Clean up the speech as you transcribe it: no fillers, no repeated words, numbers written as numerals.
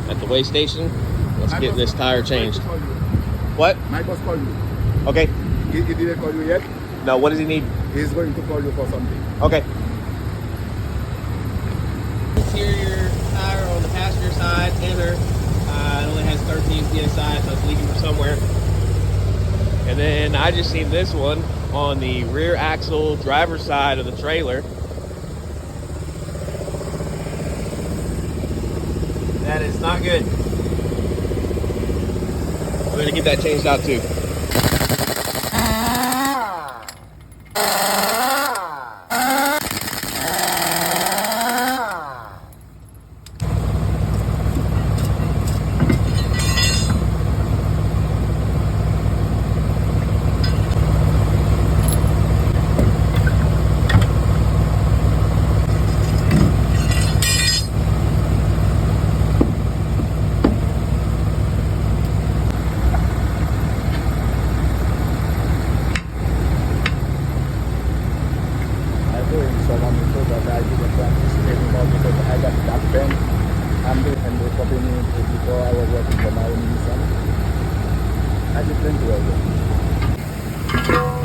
at the weigh station. Let's get this tire changed. My boss called you. What? My boss called you. Okay. He didn't call you yet. No, what does he need? He's going to call you for something. Okay. Interior tire on the passenger side, inner. It only has 13 psi, so it's leaking from somewhere. And then I just seen this one on the rear axle driver's side of the trailer. That is not good. We're gonna get that changed out too. Before I was working for my own Nissan. I did plenty of them.